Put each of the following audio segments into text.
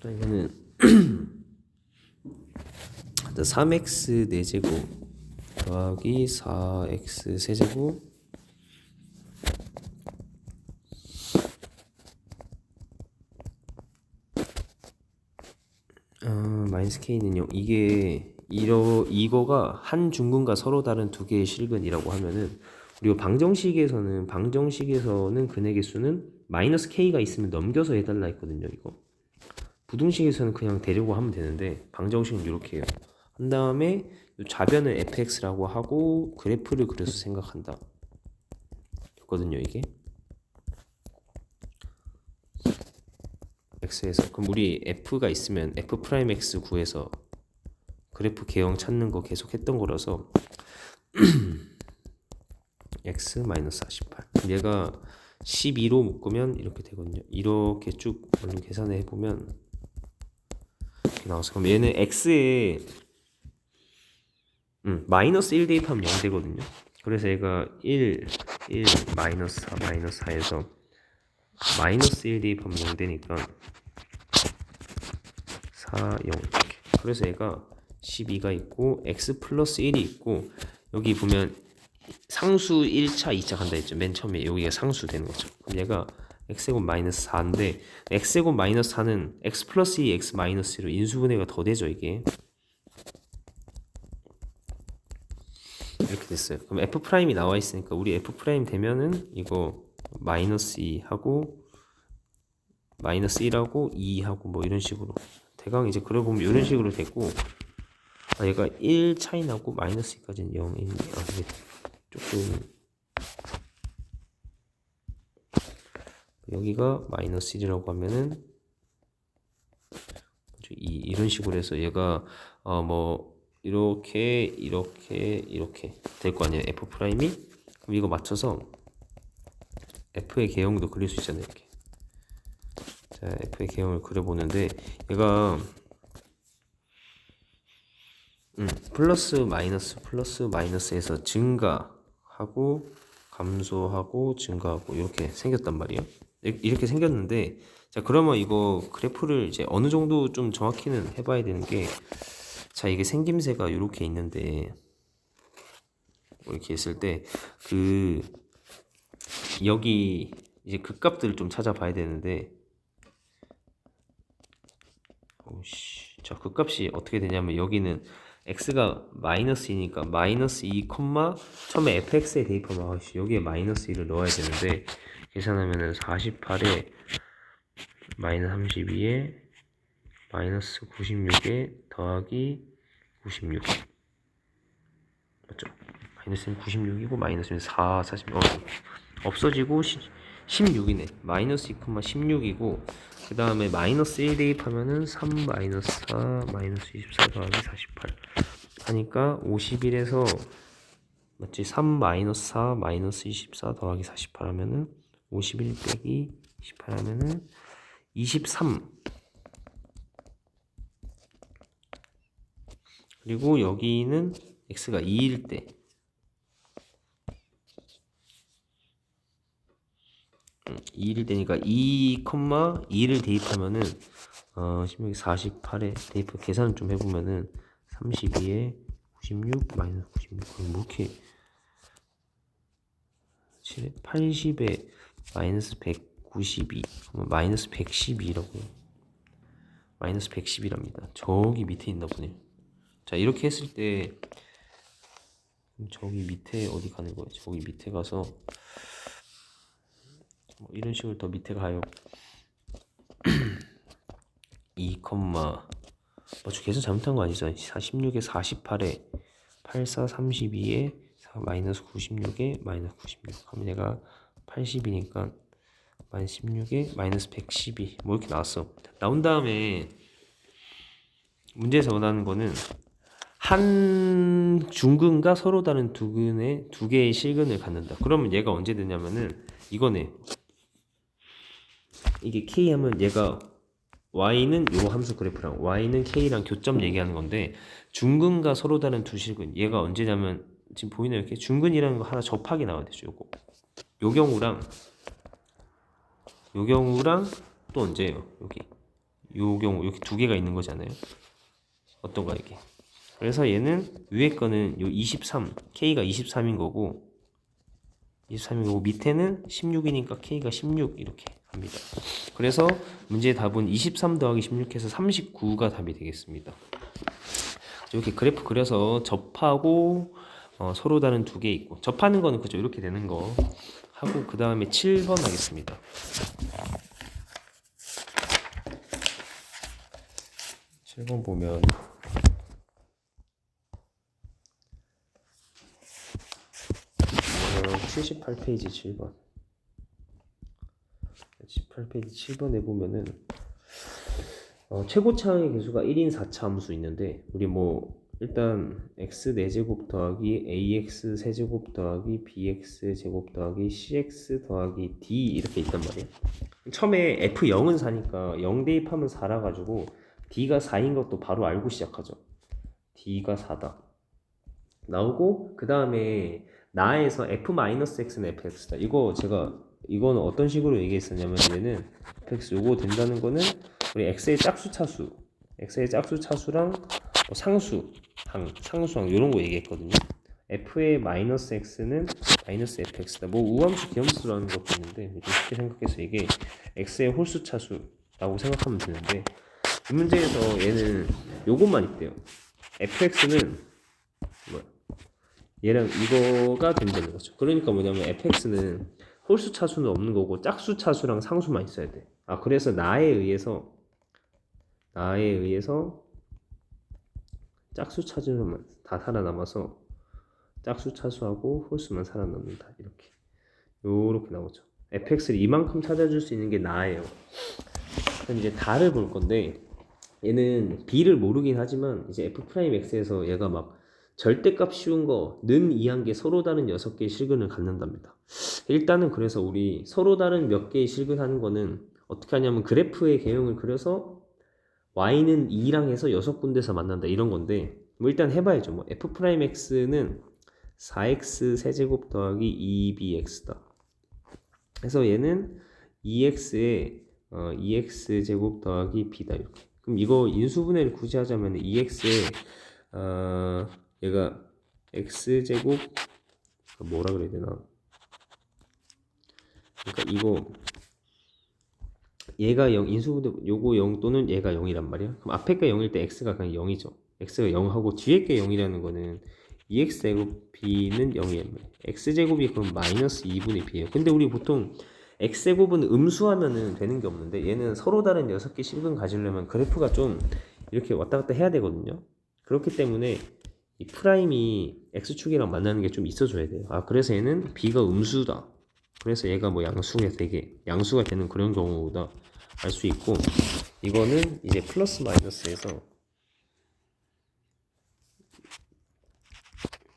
자, 이거는 3x 4제곱 더하기 4x 세제곱 마이너스 k는요, 이거가 한 중근과 서로 다른 두 개의 실근이라고 하면은, 그리고 방정식에서는 근의 개수는 마이너스 k가 있으면 넘겨서 해달라 했거든요. 이거 부등식에서는 그냥 대려고 하면 되는데, 방정식은 이렇게 해요. 한 다음에 좌변을 fx라고 하고 그래프를 그려서 생각한다 했거든요. 이게 x에서, 그럼 우리 f가 있으면 f'x 구해서 그래프 개형 찾는 거 계속 했던 거라서 x 48. 얘가 12로 묶으면 이렇게 되거든요. 이렇게 쭉 얼른 계산해 보면 이렇게 나와서, 그럼 얘는 x에 마이너스 1 대입하면 0 되거든요. 그래서 얘가 1 마이너스 4 마이너스 4에서 마이너스 1 대입하면 0 되니까 4 0 이렇게. 그래서 얘가 12가 있고 x 플러스 1이 있고, 여기 보면 상수 1차 2차 간다 했죠. 맨 처음에 여기가 상수 되는 거죠. 그럼 얘가 x제곱 마이너스 4인데, x제곱 마이너스 4는 x 플러스 2 x 마이너스 1로 인수분해가 더 되죠. 이게 이렇게 됐어요. 그럼 f 프라임이 나와 있으니까 우리 f 프라임 되면은 이거 마이너스 2 하고 마이너스 1하고 2 하고 뭐 이런 식으로 대강 이제 그려보면 이런 식으로 됐고, 얘가 1 차이 나고 마이너스 2까지는 0인, 이게 조금 여기가 마이너스 1이라고 하면은 이런 식으로 해서 얘가 뭐 이렇게 될 거 아니에요. f 프라임이. 그럼 이거 맞춰서 f의 개형도 그릴 수 있잖아요. 이렇게. 자, f의 개형을 그려보는데, 얘가 플러스 마이너스에서 증가하고 감소하고 증가하고 이렇게 생겼단 말이에요. 이렇게 생겼는데, 자, 그러면 이거 그래프를 이제 어느 정도 좀 정확히는 해봐야 되는 게, 자, 이게 생김새가 이렇게 있는데, 이렇게 있을 때 여기 이제 극값들을 좀 찾아봐야 되는데, 자, 극값이 어떻게 되냐면, 여기는 x가 마이너스 2니까 마이너스 2, 처음에 fx에 대입하면 여기에 마이너스 2를 넣어야 되는데, 계산하면은 48에 마이너스 32에 마이너스 96에 더하기 96 맞죠? 마이너스는 96이고 마이너스는 4, 40 없어지고 16이네. 마이너스 2, 16이고, 그 다음에 마이너스 1 대입하면은 3 마이너스 4 마이너스 24 더하기 48 하니까 51에서 맞지? 3 마이너스 4 마이너스 24 더하기 48 하면은 51 빼기 28 하면은 23. 그리고 여기는 x가 2일 때 2일 때니까 2, 2를 대입하면은 16에 48에 대입 계산을 좀 해보면은 32에 96 마이너스 96 뭐 이렇게 80에 마이너스 192 마이너스 112라고요. 마이너스 110이랍니다. 저기 밑에 있나 보네요. 자, 이렇게 했을 때 저기 밑에 어디 가는 거예요? 저기 밑에 가서 뭐 이런 식으로 더 밑에 가요. 2, 저 계산 잘못한 거 아니죠? 16에 48에 84, 32에 마이너스 96에 마이너스 96 하면 얘가 80이니까 마이너스 16에 마이너스 112 뭐 이렇게 나온 다음에 문제에서 원하는 거는 한 중근과 서로 다른 두 개의 실근을 갖는다. 그러면 얘가 언제 되냐면은 이거네. 이게 k 하면 얘가 y는 요 함수 그래프랑 y는 k랑 교점 얘기하는 건데, 중근과 서로 다른 두 실근, 얘가 언제냐면 지금 보이나요? 이렇게 중근이라는 거 하나 접하기 나와야 되죠. 요 경우랑 또 언제예요? 여기 요 경우 이렇게 두 개가 있는 거잖아요. 어떤가 이게. 그래서 얘는 위에 거는 요 23, K가 23인 거고 23인 거고 밑에는 16이니까 K가 16 이렇게 합니다. 그래서 문제의 답은 23 더하기 16해서 39가 답이 되겠습니다. 이렇게 그래프 그려서 접하고 서로 다른 두 개 있고 접하는 거는 그죠 이렇게 되는 거 하고 그 다음에 7번 하겠습니다. 7번 보면 78페이지 7번 78페이지 7번에 보면은 최고차항의 개수가 1인 4차 함수 있는데 우리 뭐 일단 x 4제곱 더하기 ax 세제곱 더하기 bx 제곱 더하기 cx 더하기 d 이렇게 있단 말이에요. 처음에 f0은 4니까 0 대입하면 4라 가지고 d가 4인 것도 바로 알고 시작하죠. d가 4다 나오고 그 다음에 나에서 f-x는 fx다. 이거는 어떤 식으로 얘기했었냐면 얘는 fx 요거 된다는 거는 우리 x의 짝수 차수랑 상수항 이런 거 얘기했거든요. f의 마이너스 x는 마이너스 fx다. 뭐 우함수 기함수라는 것도 있는데 쉽게 생각해서 이게 x의 홀수 차수라고 생각하면 되는데 이 문제에서 얘는 요것만 있대요. fx는 얘랑 이거가 된다는 거죠. 그러니까 뭐냐면 fx는 홀수 차수는 없는 거고 짝수 차수랑 상수만 있어야 돼. 그래서 나에 의해서 짝수 차수만 다 살아남아서 짝수 차수하고 홀수만 살아남는다. 요렇게 나오죠. fx를 이만큼 찾아줄 수 있는 게 나예요. 그럼 이제 다를 볼 건데 얘는 b를 모르긴 하지만 이제 f'x에서 얘가 막 절대값 쉬운 거 는 2한개 서로 다른 6개의 실근을 갖는답니다. 일단은 그래서 우리 서로 다른 몇 개의 실근하는 거는 어떻게 하냐면 그래프의 개형을 그려서 y는 2랑 해서 6군데서 만난다 이런 건데 뭐 일단 해봐야죠. 뭐 f'x는 4x 세제곱 더하기 2bx다. 그래서 얘는 2x에 2x 제곱 더하기 b다 이렇게. 그럼 이거 인수분해를 굳이 하자면 2x에 얘가 x제곱 뭐라 그래야 되나? 그러니까 이거 얘가 0 인수분해 요거 0 또는 얘가 0이란 말이야. 그럼 앞에 게 0일 때 x가 그냥 0이죠. x가 0하고 뒤에 게 0이라는 거는 2x제곱 b는 0이란 말이야. x제곱이 그럼 마이너스 2분의 b예요. 근데 우리 보통 x제곱은 음수하면은 되는 게 없는데 얘는 서로 다른 6개 실근 가지려면 그래프가 좀 이렇게 왔다 갔다 해야 되거든요. 그렇기 때문에 이 프라임이 x축이랑 만나는 게 좀 있어줘야 돼요. 그래서 얘는 b가 음수다. 그래서 얘가 뭐 양수가 되는 그런 경우다 알 수 있고 이거는 이제 플러스 마이너스에서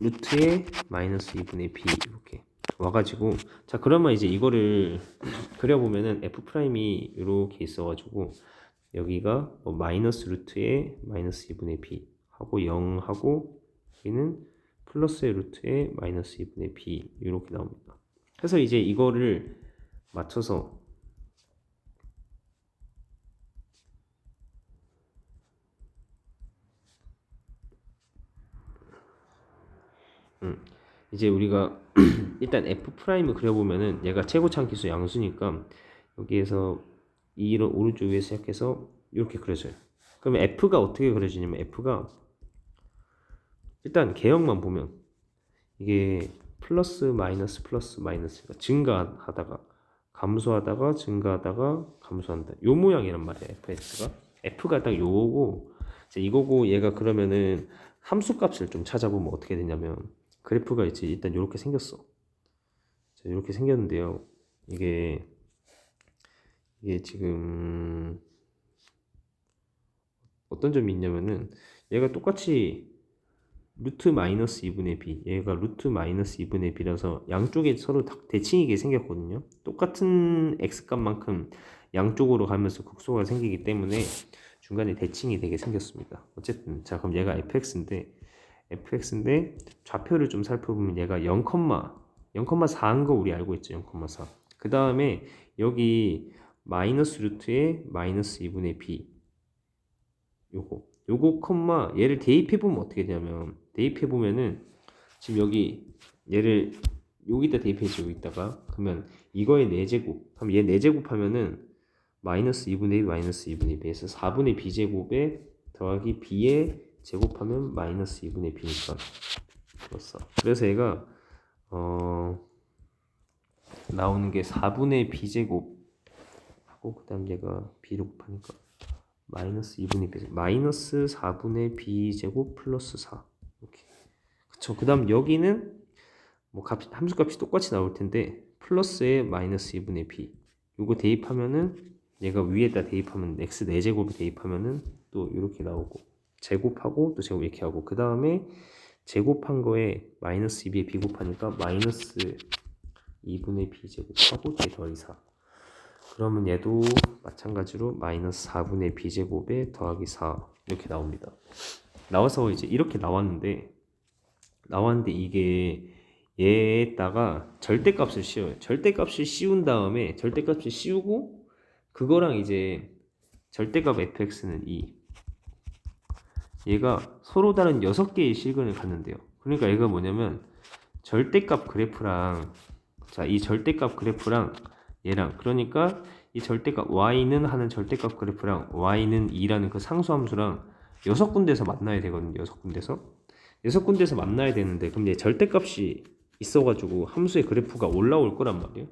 루트에 마이너스 2분의 b 이렇게 와가지고 자 그러면 이제 이거를 그려보면은 f'이 이렇게 있어가지고 여기가 뭐 마이너스 루트에 마이너스 2분의 b 하고 0 하고 여기는 플러스의 루트에 마이너스 2분의 b 이렇게 나옵니다. 그래서 이제 이거를 맞춰서 이제 우리가 일단 f'을 그려보면은 얘가 최고차항기수 양수니까 여기에서 이 오른쪽 위에 시작해서 이렇게 그려져요. 그러면 f가 어떻게 그려지냐면 f가 일단 개형만 보면 이게 플러스 마이너스 그러니까 증가하다가 감소하다가 증가하다가 감소한다 요 모양이란 말이야. f가 딱 요거고 이거고 얘가 그러면은 함수값을 좀 찾아보면 어떻게 되냐면 그래프가 이제 일단 이렇게 생겼어. 이렇게 생겼는데요. 이게 지금 어떤 점이 있냐면은 얘가 똑같이 루트 마이너스 2분의 b 얘가 루트 마이너스 2분의 b라서 양쪽에 서로 대칭이게 생겼거든요. 똑같은 x값만큼 양쪽으로 가면서 극소가 생기기 때문에 중간에 대칭이 되게 생겼습니다. 어쨌든 자 그럼 얘가 fx인데 좌표를 좀 살펴보면 얘가 0,4인 거 우리 알고 있죠. 0,4 그 다음에 여기 마이너스 루트에 마이너스 2분의 b 요거 콤마 얘를 대입해 보면 어떻게 되냐면 대입해 보면은 지금 여기 얘를 여기다 대입해서 여기다가 그러면 이거의 4제곱 그럼 얘 4제곱 하면은 마이너스 2분의 1 마이너스 2분의 2에서 4분의 b제곱에 더하기 b에 제곱하면 마이너스 2분의 b니까 그렇어. 그래서 얘가 나오는 게 4분의 b제곱 하고 그 다음 얘가 b로 곱하니까 마이너스 2분의 b 마이너스 4분의 b제곱 플러스 4 이렇게 그쵸. 그 다음 여기는 뭐 함수값이 똑같이 나올 텐데 플러스에 마이너스 2분의 b 요거 대입하면은 얘가 위에다 대입하면 x 4제곱에 대입하면은 또 이렇게 나오고 제곱하고 또 제곱 이렇게 하고 그 다음에 제곱한 거에 마이너스 2에 b 곱하니까 마이너스 2분의 b 제곱하고 j 더하기 4 그러면 얘도 마찬가지로 마이너스 4분의 b 제곱에 더하기 4 이렇게 나옵니다. 나와서 이제 이렇게 나왔는데 이게 얘에다가 절대값을 씌워요. 절대값을 씌운 다음에 절대값을 씌우고 그거랑 이제 절대값 fx는 2 얘가 서로 다른 6개의 실근을 갖는데요. 그러니까 얘가 뭐냐면 절대값 그래프랑 자, 이 절대값 그래프랑 얘랑 그러니까 이 절대값 y는 하는 절대값 그래프랑 y는 2라는 그 상수함수랑 6군데서 만나야 되거든요. 6군데서 만나야 되는데 그럼 얘 절대값이 있어가지고 함수의 그래프가 올라올 거란 말이에요.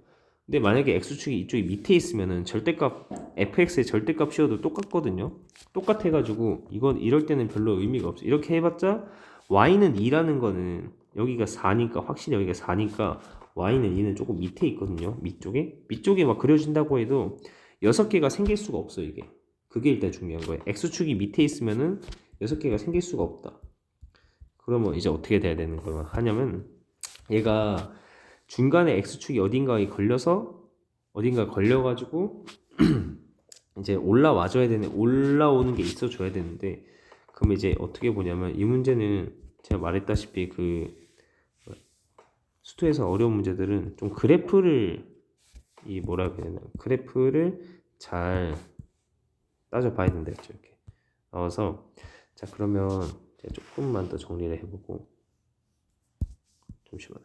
근데 만약에 x축이 이쪽이 밑에 있으면은 절대값 fx의 절대값 씌워도 똑같거든요. 똑같아가지고 이건 이럴 때는 별로 의미가 없어. 이렇게 해봤자 y는 2라는 거는 여기가 4니까 확실히 여기가 4니까 y는 2는 조금 밑에 있거든요. 밑쪽에 막 그려진다고 해도 6개가 생길 수가 없어 이게. 그게 일단 중요한 거예요. x축이 밑에 있으면은 6개가 생길 수가 없다. 그러면 이제 어떻게 돼야 되는 거 하냐면 얘가 중간에 x축이 어딘가에 걸려가지고 이제 올라오는 게 있어줘야 되는데 그럼 이제 어떻게 보냐면 이 문제는 제가 말했다시피 그 수투에서 어려운 문제들은 좀 그래프를 그래프를 잘 따져봐야 된다 했죠. 이렇게 나와서 자 그러면 제가 조금만 더 정리를 해보고 잠시만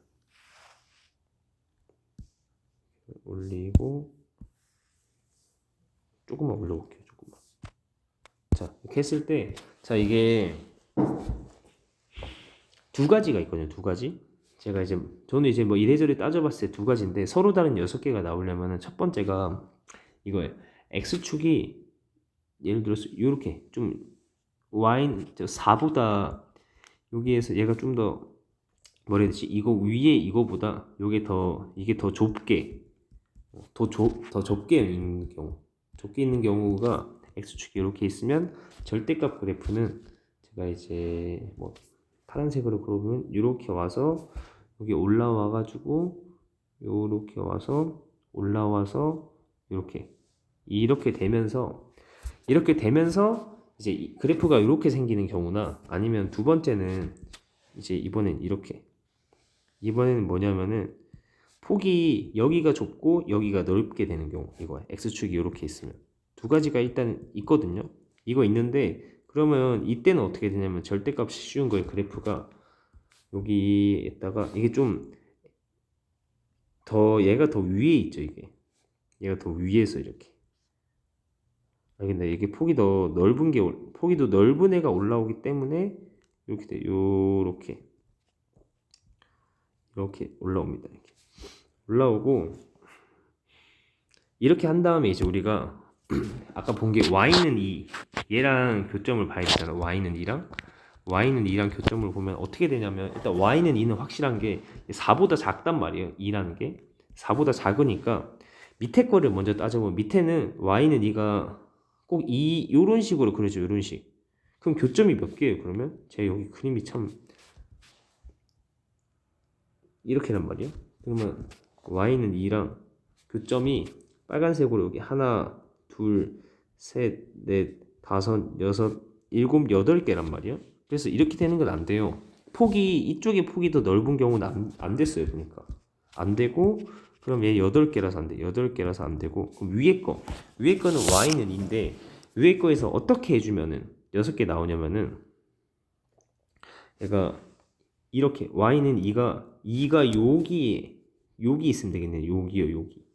올리고 조금만 올려볼게요. 조금만. 자 이렇게 했을 때 자 이게 두 가지가 있거든요. 두 가지. 저는 이제 뭐 이래저래 따져봤을 때 두 가지인데 서로 다른 6개가 나오려면은 첫 번째가 이거예요. x축이 예를 들어서 이렇게 좀 y 4보다 여기에서 얘가 좀 더 뭐라 해야 되지? 이거 위에 이거보다 이게 더 좁게 좁게 있는 경우가 x축이 이렇게 있으면 절대값 그래프는 제가 이제 뭐 파란색으로 그려보면 이렇게 와서 여기 올라와가지고 이렇게 와서 올라와서 이렇게 되면서 이제 그래프가 이렇게 생기는 경우나 아니면 두 번째는 이제 이번에는 뭐냐면은 폭이 여기가 좁고 여기가 넓게 되는 경우 이거야. x축이 이렇게 있으면 두 가지가 일단 있거든요. 이거 있는데 그러면 이때는 어떻게 되냐면 절대값이 쉬운 거예요. 그래프가 여기에다가 이게 좀 더 얘가 더 위에 있죠. 얘가 더 위에서 이렇게 근데 이게 폭이 더 넓은 애가 올라오기 때문에 이렇게 돼. 이렇게 올라옵니다. 이렇게 올라오고 이렇게 한 다음에 이제 우리가 아까 본 게 y는 2 얘랑 교점을 봐야 되잖아. y는 2랑 교점을 보면 어떻게 되냐면 일단 y는 2는 확실한 게 4보다 작단 말이에요. 2라는 게 4보다 작으니까 밑에 거를 먼저 따져보면 밑에는 y는 2가 꼭 요런 식으로 그려져. 요런 식. 그럼 교점이 몇 개예요? 그러면 제가 여기 그림이 참 이렇게란 말이에요. 그러면 y는 2랑 교점이 빨간색으로 여기 하나, 둘, 셋, 넷, 다섯, 여섯, 일곱, 8개란 말이에요. 그래서 이렇게 되는 건 안 돼요. 이쪽에 폭이 더 넓은 경우는 안 됐어요. 그러니까 안 되고 그럼 얘 8개라서 안 돼. 8개라서 안 되고 그럼 위에 거는 y는 2인데 위에 거에서 어떻게 해주면은 6개 나오냐면은 얘가 이렇게 y는 2가 여기 있으면 되겠네. 여기요, 여기.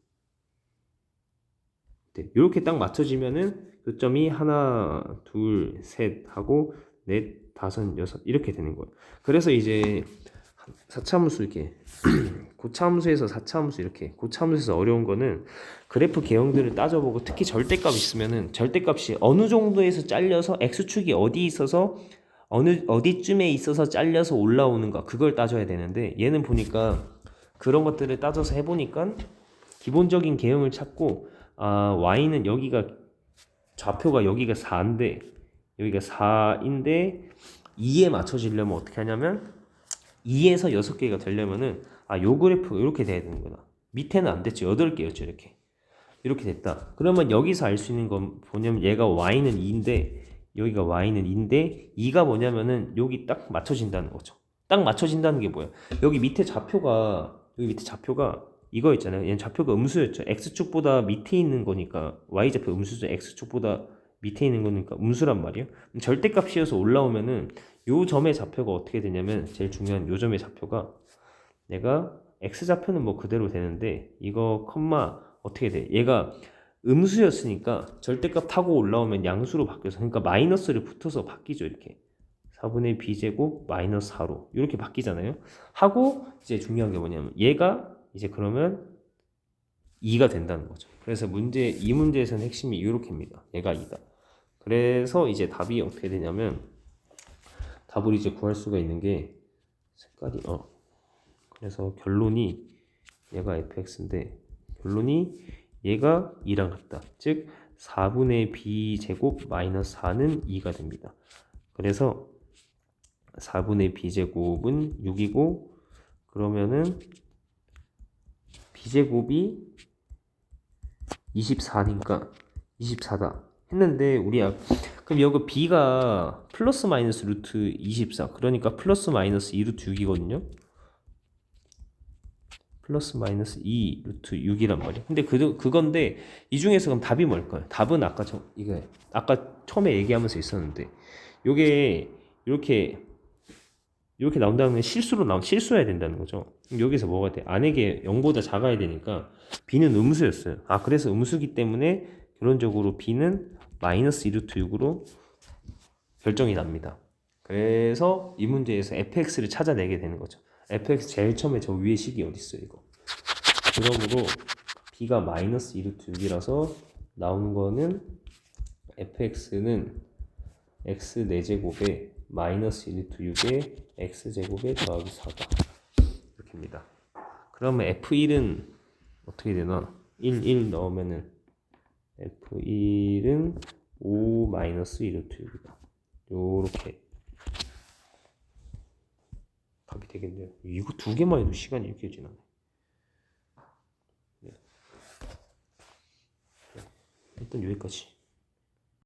네, 이렇게 딱 맞춰지면은 교점이 하나, 둘, 셋 하고 넷, 다섯, 여섯 이렇게 되는 거예요. 그래서 이제 4차함수 이렇게 고차함수에서 4차함수 이렇게 고차함수에서 어려운 거는 그래프 개형들을 따져보고 특히 절대값 있으면은 절대값이 어느 정도에서 잘려서 x축이 어디 있어서 어디쯤에 있어서 잘려서 올라오는가 그걸 따져야 되는데 얘는 보니까 그런 것들을 따져서 해보니까 기본적인 개형을 찾고 y는 여기가 좌표가 여기가 4인데 여기가 4인데 2에 맞춰지려면 어떻게 하냐면 2에서 6개가 되려면은 요 그래프 이렇게 돼야 되는구나. 밑에는 안 됐죠. 8개였죠. 이렇게 됐다. 그러면 여기서 알 수 있는 건 뭐냐면 얘가 y는 2인데 여기가 y는 2인데 2가 뭐냐면은 여기 딱 맞춰진다는 거죠. 딱 맞춰진다는 게 뭐야? 여기 밑에 좌표가 이거 있잖아요. 얘는 좌표가 음수였죠. x축보다 밑에 있는 거니까 y좌표 음수죠. x축보다 밑에 있는 거니까 음수란 말이에요. 절대값이어서 올라오면은 요 점의 좌표가 어떻게 되냐면 제일 중요한 요 점의 좌표가 내가 x좌표는 뭐 그대로 되는데 이거 컴마 어떻게 돼? 얘가 음수였으니까 절대값 타고 올라오면 양수로 바뀌어서 그러니까 마이너스를 붙어서 바뀌죠. 이렇게 4분의 b제곱 마이너스 4로 이렇게 바뀌잖아요. 하고 이제 중요한 게 뭐냐면 얘가 이제 그러면 2가 된다는 거죠. 그래서 이 문제에서는 핵심이 이렇게입니다. 얘가 2다. 그래서 이제 답이 어떻게 되냐면 답을 이제 구할 수가 있는 게 색깔이 그래서 결론이 얘가 fx인데 결론이 얘가 2랑 같다. 즉 4분의 b 제곱 마이너스 4는 2가 됩니다. 그래서 4분의 b 제곱은 6이고 그러면은 b 제곱이 24니까 24다 했는데 그럼 여기 b가 플러스 마이너스 루트 24 그러니까 플러스 마이너스 2 루트 6이거든요. 플러스 마이너스 2 루트 6이란 말이야. 근데 그건데 이 중에서 그럼 답이 뭘까요? 답은 아까 처음에 얘기하면서 있었는데 요게 이렇게 나온다면 실수해야 된다는 거죠. 여기서 뭐가 돼? 안에게 0보다 작아야 되니까 b는 음수였어요. 그래서 음수기 때문에 결론적으로 b는 마이너스 2 루트 6으로 결정이 납니다. 그래서 이 문제에서 fx를 찾아내게 되는 거죠. fx 제일 처음에 저 위에 식이 어디 있어요, 이거. 그러므로 b가 마이너스 2 루트 6이라서 나오는 거는 fx는 x 4제곱에 마이너스 1 루트 6에 x제곱에 더하기 4다. 이렇게입니다. 그러면 f1은 어떻게 되나? 1 넣으면은 f1은 5 마이너스 1 루트 6이다. 요렇게 답이 되겠네요. 이거 두 개만 해도 시간이 이렇게 지나네. 일단 여기까지.